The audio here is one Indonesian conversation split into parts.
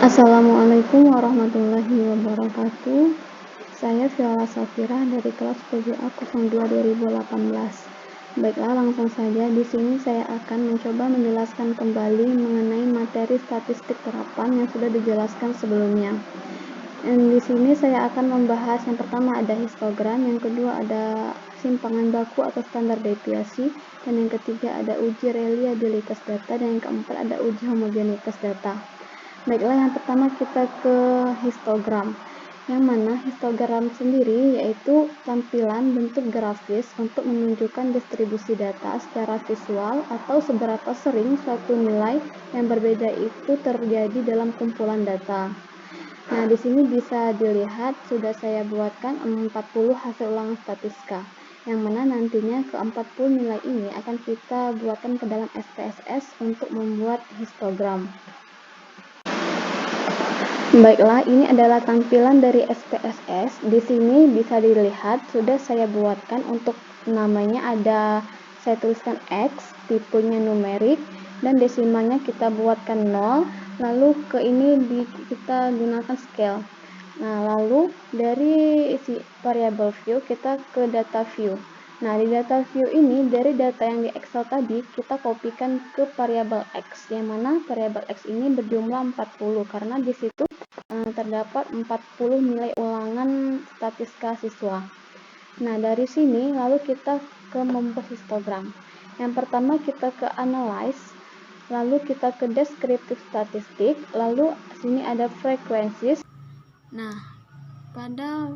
Assalamualaikum warahmatullahi wabarakatuh. Saya Viola Safira dari kelas PGA 02 2018. Baiklah, langsung saja. Di sini saya akan mencoba menjelaskan kembali mengenai materi statistik terapan yang sudah dijelaskan sebelumnya. Dan di sini saya akan membahas yang pertama ada histogram, yang kedua ada simpangan baku atau standar deviasi, dan yang ketiga ada uji reliabilitas data, dan yang keempat ada uji homogenitas data. Baiklah, yang pertama kita ke histogram, yang mana histogram sendiri yaitu tampilan bentuk grafis untuk menunjukkan distribusi data secara visual atau seberapa sering suatu nilai yang berbeda itu terjadi dalam kumpulan data. Nah, di sini bisa dilihat sudah saya buatkan 40 hasil ulangan statistika, yang mana nantinya ke 40 nilai ini akan kita buatkan ke dalam SPSS untuk membuat histogram. Baiklah, ini adalah tampilan dari SPSS. Di sini bisa dilihat sudah saya buatkan untuk namanya ada saya tuliskan X, tipenya numerik, dan desimalnya kita buatkan 0, lalu ke ini kita gunakan scale. Nah, lalu dari isi variable view kita ke data view. Nah, di data view ini dari data yang di Excel tadi kita kopikan ke variabel X, yang mana variabel X ini berjumlah 40 karena di situ terdapat 40 nilai ulangan statistika siswa. Nah, dari sini lalu kita ke membuat histogram. Yang pertama kita ke analyze, lalu kita ke descriptive statistik, lalu sini ada frequencies. Nah, pada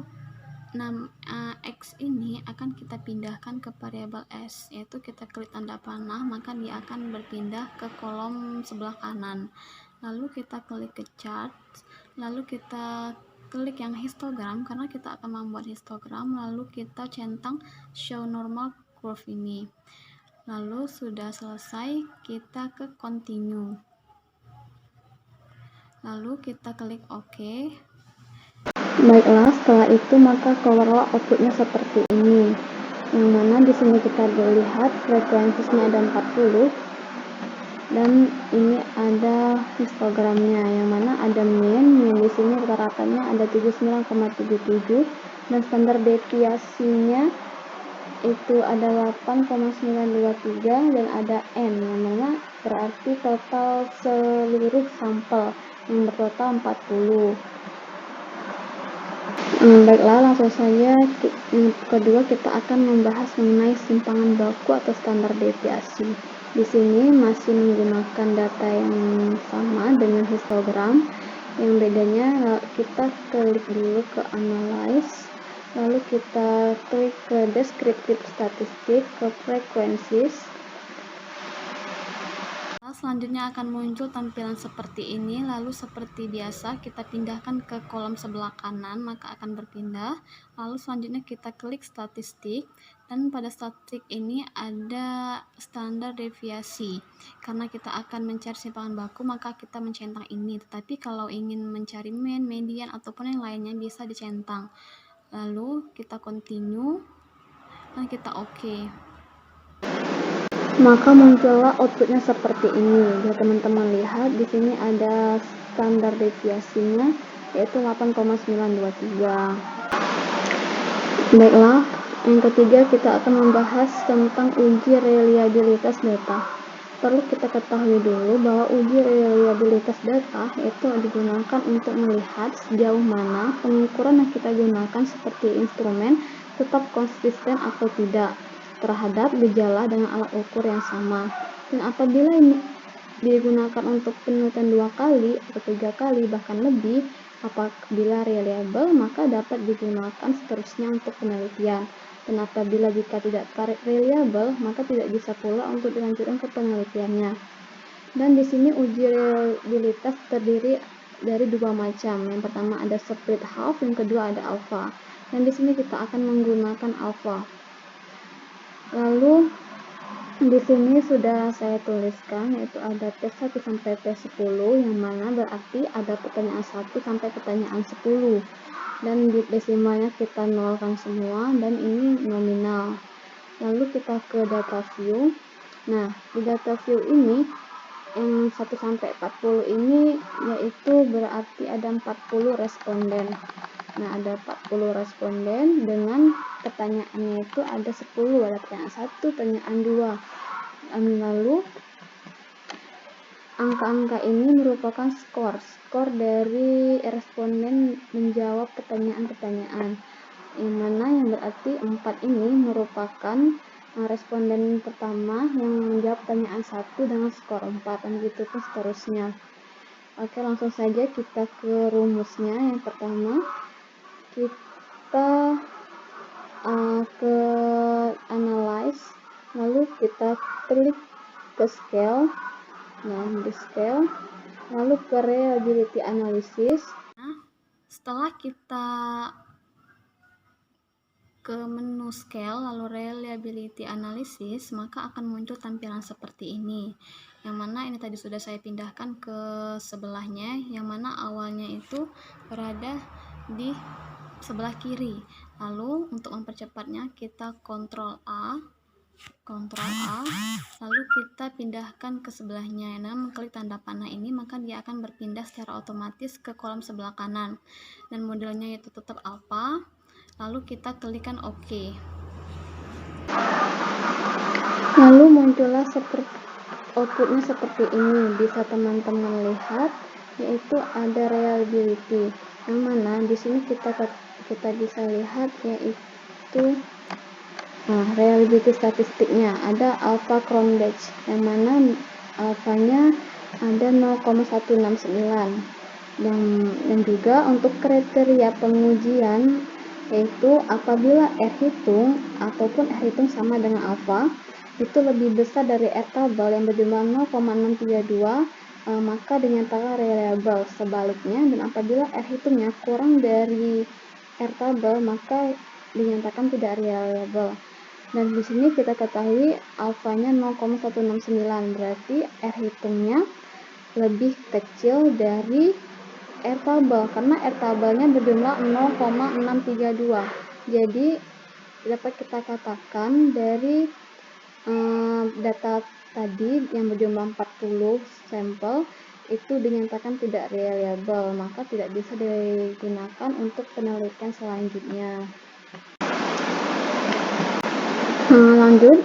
X ini akan kita pindahkan ke variabel S, yaitu kita klik tanda panah, maka dia akan berpindah ke kolom sebelah kanan. Lalu kita klik ke chart, lalu kita klik yang histogram karena kita akan membuat histogram, lalu kita centang show normal curve ini. Lalu sudah selesai, kita ke continue. Lalu kita klik OK. Baiklah, setelah itu maka keluarlah outputnya seperti ini, yang mana di sini kita lihat frekuensinya ada 40 dan ini ada histogramnya, yang mana ada mean di sini rata-ratanya ada 79,77 dan standar deviasinya itu ada 8,923 dan ada N, yang mana berarti total seluruh sampel yang bertotal 40. Baiklah, langsung saja kedua kita akan membahas mengenai simpangan baku atau standar deviasi. Di sini masih menggunakan data yang sama dengan histogram. Yang bedanya kita klik dulu ke analyze, lalu kita klik ke descriptive statistik, ke frequencies. Selanjutnya akan muncul tampilan seperti ini, lalu seperti biasa kita pindahkan ke kolom sebelah kanan, maka akan berpindah. Lalu selanjutnya kita klik statistik, dan pada statistik ini ada standar deviasi. Karena kita akan mencari simpangan baku, maka kita mencentang ini, tetapi kalau ingin mencari mean, median, ataupun yang lainnya bisa dicentang. Lalu kita continue dan kita OK. Maka muncullah outputnya seperti ini. Biar teman-teman lihat di sini ada standar deviasinya yaitu 8,923. Baiklah, yang ketiga kita akan membahas tentang uji reliabilitas data. Perlu kita ketahui dulu bahwa uji reliabilitas data itu digunakan untuk melihat sejauh mana pengukuran yang kita gunakan seperti instrumen tetap konsisten atau tidak terhadap gejala dengan alat ukur yang sama. Dan apabila ini digunakan untuk penelitian 2 kali atau 3 kali bahkan lebih, apabila reliable maka dapat digunakan seterusnya untuk penelitian. Dan apabila jika tidak reliable maka tidak bisa pula untuk dilanjutkan ke penelitiannya. Dan di sini uji reliabilitas terdiri dari 2 macam. Yang pertama ada split half, yang kedua ada alpha. Dan di sini kita akan menggunakan alpha. Lalu di sini sudah saya tuliskan yaitu ada T1 sampai T10, yang mana berarti ada pertanyaan 1 sampai pertanyaan 10. Dan di desimalnya kita nolkan semua dan ini nominal. Lalu kita ke data view. Nah, di data view ini yang 1 sampai 40 ini yaitu berarti ada 40 responden. Nah, ada 40 responden dengan pertanyaannya itu ada 10, ada pertanyaan 1, pertanyaan 2. Lalu angka-angka ini merupakan skor dari responden menjawab pertanyaan-pertanyaan, yang mana yang berarti 4 ini merupakan responden pertama yang menjawab pertanyaan 1 dengan skor 4, dan begitu pun seterusnya. Oke, langsung saja kita ke rumusnya. Yang pertama, kita ke analyze, lalu kita klik ke scale. Nah, di scale, lalu ke reliability analysis. Nah, setelah kita ke menu scale lalu reliability analysis, maka akan muncul tampilan seperti ini, yang mana ini tadi sudah saya pindahkan ke sebelahnya, yang mana awalnya itu berada di sebelah kiri. Lalu untuk mempercepatnya kita Ctrl A, lalu kita pindahkan ke sebelahnya. Nah, mengklik tanda panah ini maka dia akan berpindah secara otomatis ke kolom sebelah kanan, dan modelnya itu tetap alpha. Lalu kita klikkan OK. Lalu muncullah outputnya seperti ini. Bisa teman-teman lihat, yaitu ada reliability, yang mana di sini kita bisa lihat yaitu reliability statistiknya ada alpha crown batch, yang mana alfanya ada 0,169, dan juga untuk kriteria pengujian yaitu apabila R hitung ataupun R hitung sama dengan alpha itu lebih besar dari R tabel yang berjumlah 0,632, maka dinyatakan reliable. Sebaliknya, dan apabila R hitungnya kurang dari R tabel maka dinyatakan tidak reliable. Dan di sini kita ketahui alfanya 0,169, berarti R hitungnya lebih kecil dari R tabel, karena R tabelnya berjumlah 0,632. Jadi dapat kita katakan dari data tadi yang berjumlah 40 sampel itu dinyatakan tidak reliable, maka tidak bisa digunakan untuk penelitian selanjutnya. Lanjut,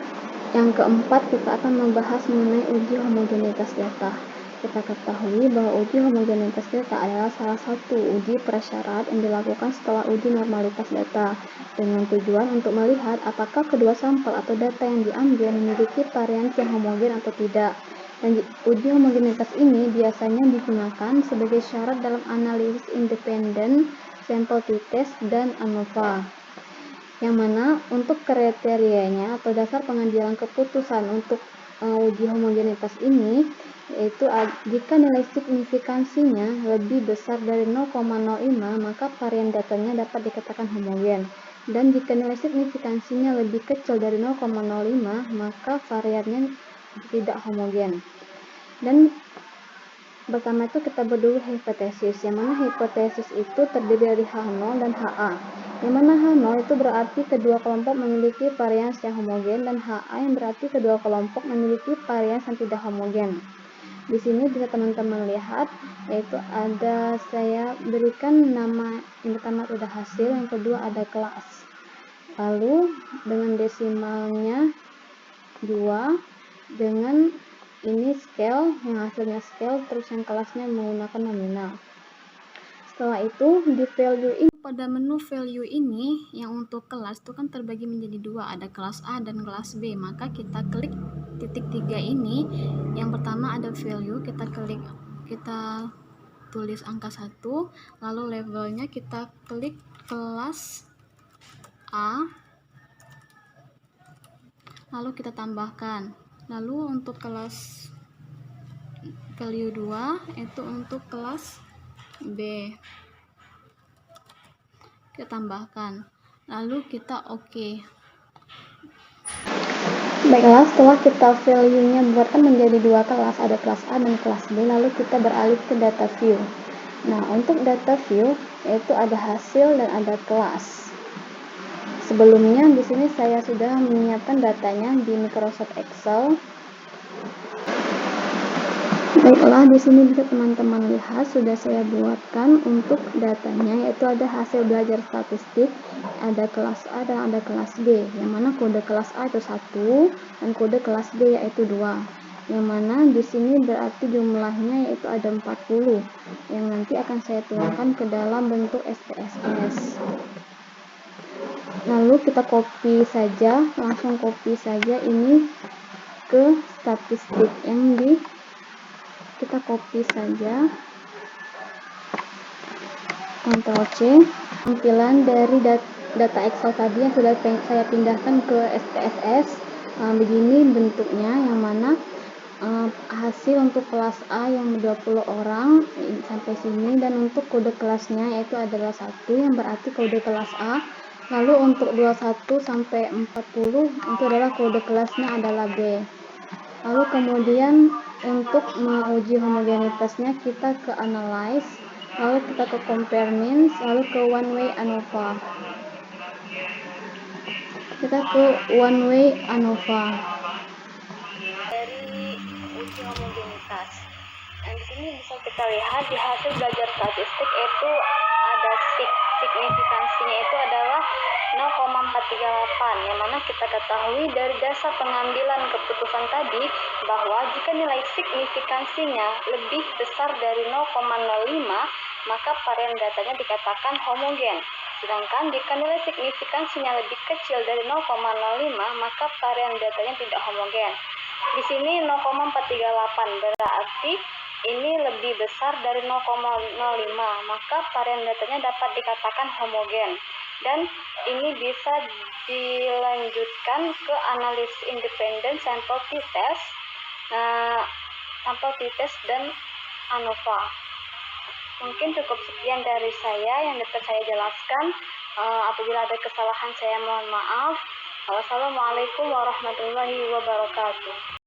yang keempat kita akan membahas mengenai uji homogenitas data. Kita ketahui bahwa uji homogenitas data adalah salah satu uji prasyarat yang dilakukan setelah uji normalitas data, dengan tujuan untuk melihat apakah kedua sampel atau data yang diambil memiliki varians yang homogen atau tidak. Dan uji homogenitas ini biasanya digunakan sebagai syarat dalam analisis independen, sample t-test, dan ANOVA. Yang mana untuk kriterianya atau dasar pengambilan keputusan untuk uji homogenitas ini yaitu jika nilai signifikansinya lebih besar dari 0,05 maka varian datanya dapat dikatakan homogen, dan jika nilai signifikansinya lebih kecil dari 0,05 maka variannya tidak homogen. Dan pertama itu kita berdua hipotesis, yang mana hipotesis itu terdiri dari H0 dan HA, yang mana H0 itu berarti kedua kelompok memiliki varians yang homogen, dan HA yang berarti kedua kelompok memiliki varians yang tidak homogen. Di sini bisa teman-teman lihat, yaitu ada saya berikan nama, yang pertama ada hasil, yang kedua ada kelas, lalu dengan desimalnya 2, dengan ini scale, yang hasilnya scale, terus yang kelasnya menggunakan nominal. Setelah itu di value ini, pada menu value ini yang untuk kelas itu kan terbagi menjadi dua, ada kelas A dan kelas B. Maka kita klik titik 3 ini, yang pertama ada value, kita klik, kita tulis angka 1, lalu levelnya kita klik kelas A, lalu kita tambahkan. Lalu untuk kelas value 2 itu untuk kelas B, kita tambahkan, lalu kita OK. Baiklah, setelah kita value-nya buatkan menjadi dua kelas, ada kelas A dan kelas B, lalu kita beralih ke data view. Nah, untuk data view yaitu ada hasil dan ada kelas. Sebelumnya di sini saya sudah menyiapkan datanya di Microsoft Excel. Baiklah, di sini bisa teman-teman lihat sudah saya buatkan untuk datanya, yaitu ada hasil belajar statistik, ada kelas A dan ada kelas B, yang mana kode kelas A itu 1 dan kode kelas B yaitu 2, yang mana di sini berarti jumlahnya yaitu ada 40 yang nanti akan saya tuangkan ke dalam bentuk SPSS. Lalu kita langsung copy saja ini ke statistik yang kita copy saja, Ctrl C. Tampilan dari data Excel tadi yang sudah saya pindahkan ke SPSS, begini bentuknya, yang mana hasil untuk kelas A yang 20 orang sampai sini, dan untuk kode kelasnya yaitu adalah 1 yang berarti kode kelas A. Lalu untuk 21 sampai 40 itu adalah kode kelasnya adalah B. Lalu kemudian untuk menguji homogenitasnya kita ke analyze, lalu kita ke compare means, lalu ke one way ANOVA. Kita ke one way ANOVA. Dari uji homogenitas. Dan di sini bisa kita lihat di hasil belajar statistik itu ada signifikansinya itu adalah 0,438, yang mana kita ketahui dari dasar pengambilan keputusan tadi bahwa jika nilai signifikansinya lebih besar dari 0,05 maka varian datanya dikatakan homogen. Sedangkan jika nilai signifikansinya lebih kecil dari 0,05 maka varian datanya tidak homogen. Di sini 0,438 berarti ini lebih besar dari 0,05, maka varian datanya dapat dikatakan homogen. Dan ini bisa dilanjutkan ke analisis independen sample t-test, dan ANOVA. Mungkin cukup sekian dari saya yang dapat saya jelaskan. Apabila ada kesalahan saya mohon maaf. Wassalamualaikum warahmatullahi wabarakatuh.